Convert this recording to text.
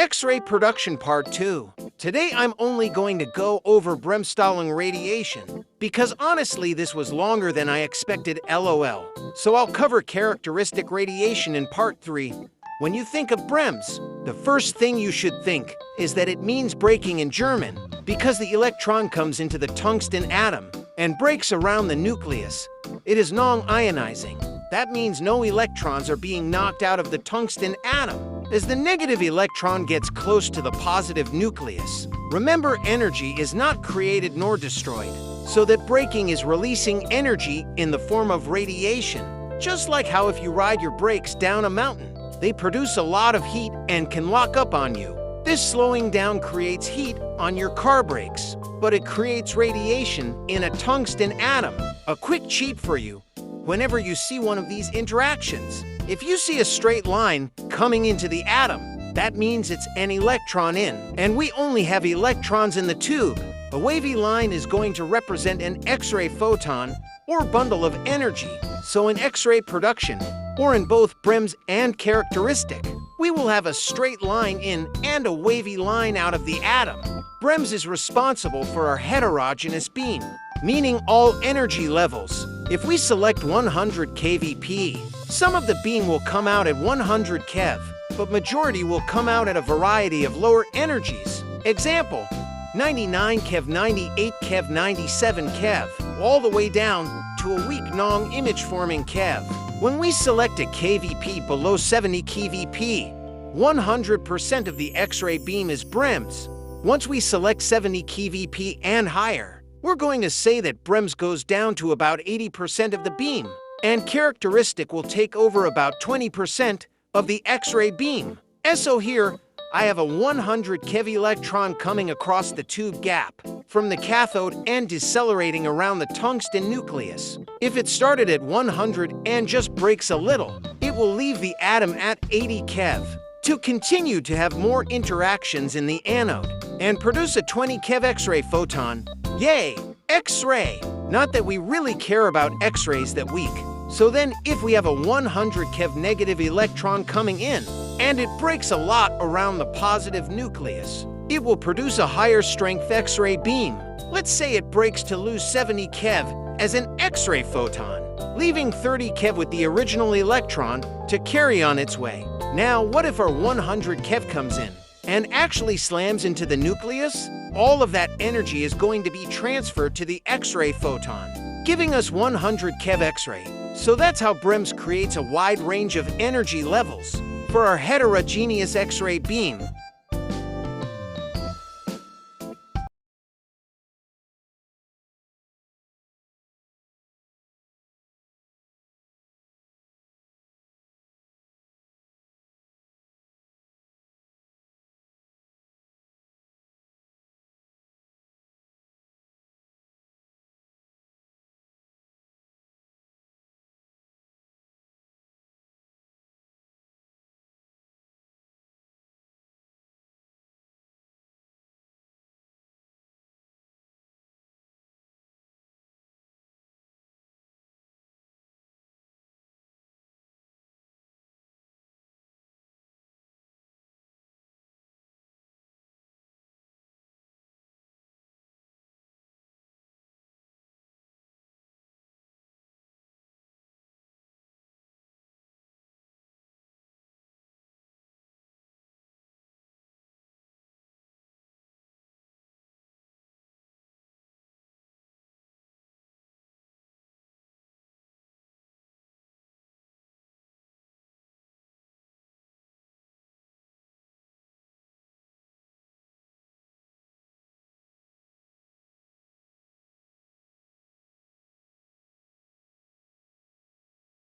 X-ray production part 2. Today I'm only going to go over Bremstrahlung radiation, because honestly this was longer than I expected, lol. So I'll cover characteristic radiation in part 3. When you think of Brems, the first thing you should think is that it means breaking in German, because the electron comes into the tungsten atom and breaks around the nucleus. It is non-ionizing. That means no electrons are being knocked out of the tungsten atom, as the negative electron gets close to the positive nucleus. Remember, energy is not created nor destroyed, so that breaking is releasing energy in the form of radiation. Just like how if you ride your brakes down a mountain, they produce a lot of heat and can lock up on you. This slowing down creates heat on your car brakes, but it creates radiation in a tungsten atom. A quick cheat for you: whenever you see one of these interactions, if you see a straight line coming into the atom, that means it's an electron in, and we only have electrons in the tube. A wavy line is going to represent an X-ray photon or bundle of energy. So in X-ray production, or in both Brems and characteristic, we will have a straight line in and a wavy line out of the atom. Brems is responsible for our heterogeneous beam, meaning all energy levels. If we select 100 kVp, some of the beam will come out at 100 keV, but majority will come out at a variety of lower energies. Example, 99 keV, 98 keV, 97 keV, all the way down to a weak non-image forming keV. When we select a kVp below 70 kVp, 100% of the X-ray beam is Brems. Once we select 70 kVp and higher, we're going to say that Brems goes down to about 80% of the beam, and characteristic will take over about 20% of the X-ray beam. So here, I have a 100 keV electron coming across the tube gap from the cathode and decelerating around the tungsten nucleus. If it started at 100 and just breaks a little, it will leave the atom at 80 keV to continue to have more interactions in the anode and produce a 20 keV X-ray photon. Yay! X-ray! Not that we really care about X-rays that weak. So then, if we have a 100 keV negative electron coming in, and it breaks a lot around the positive nucleus, it will produce a higher strength X-ray beam. Let's say it breaks to lose 70 keV as an X-ray photon, leaving 30 keV with the original electron to carry on its way. Now, what if our 100 keV comes in and actually slams into the nucleus? All of that energy is going to be transferred to the X-ray photon, giving us 100 keV X-ray. So that's how Brems creates a wide range of energy levels for our heterogeneous X-ray beam.